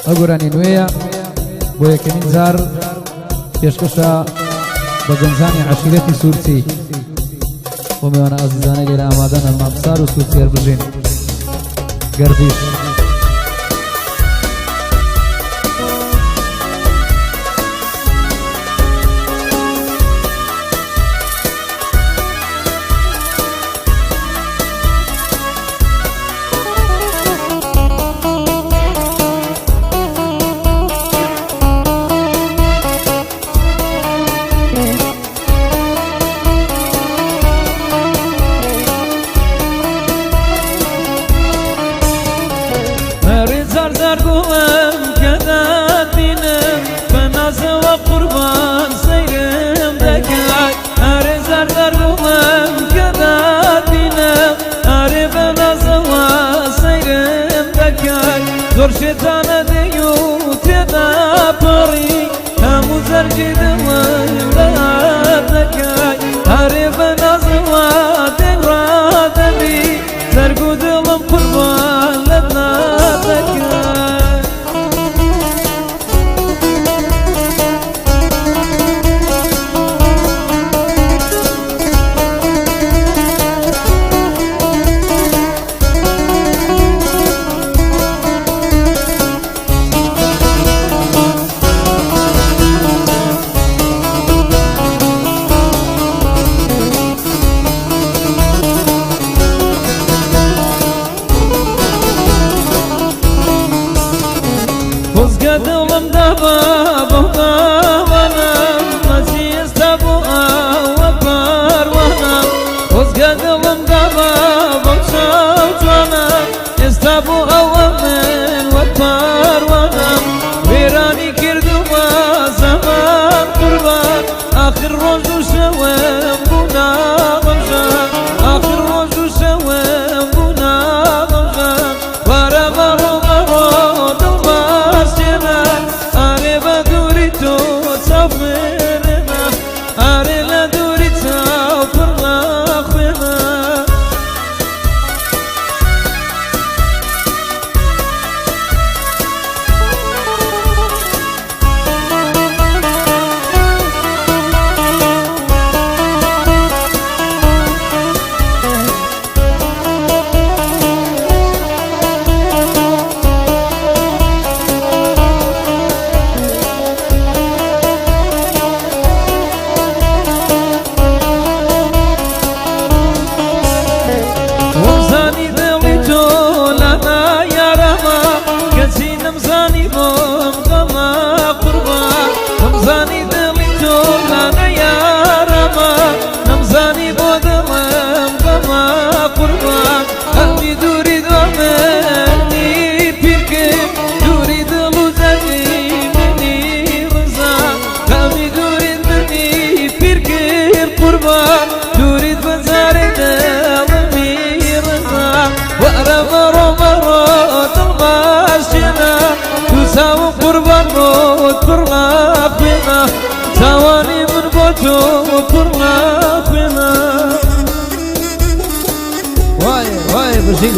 ئەگۆرانی نوێیە بۆ یەکەمین جار پێشکەشە بە گەنجانی عەشیرەتی سوورچی بۆ میوانە ئازیزانەی لێرە ئامادەن ئەلمامسار و سوورچی هەڵبژین گەردیش زۆر شێتانە دەی و تێدا پەڕی هەموو زەرگی دڵم لەهات دەکای هەرێ بە نازەوە دێنڕادەبی زەرگ و دڵم قوربان لەت نادەکای خۆزگە دڵم دابا بەو داوانم مەچی ئێستا بۆ ئەوە پاروانم خۆزگە دڵم دابا بەو چاو جوانە ئێستا بۆ ئەوە من وەک پاروانم وێرانی کردومە زەمان قوربان ئاخر ڕۆژ و شەوەم بوو ناڕەمژان ئاخر ڕۆژ و شەوەم بوو ناڕەمژان وارە بەڕۆ بەڕۆ ئارێ بە دووری تۆ چاو خوێنە ئارێ لە دووری چاو پڕ خوێنە نمزانی بۆ دڵم بەما قوربان هەمی دووری دۆمنی پیرکرد دووری دڵ و زەوی منی ڕزان هەمی دووریت منی پیرکرد قوربان دووریت بەجارێ دڵمی ڕزان وەرە بەڕۆ بەڕۆ دڵماشێنە تو چاوم قوربان بۆت پڕ خوێنە چاوانی من بۆ تۆ پڕ خوێنە وایە وایە بژی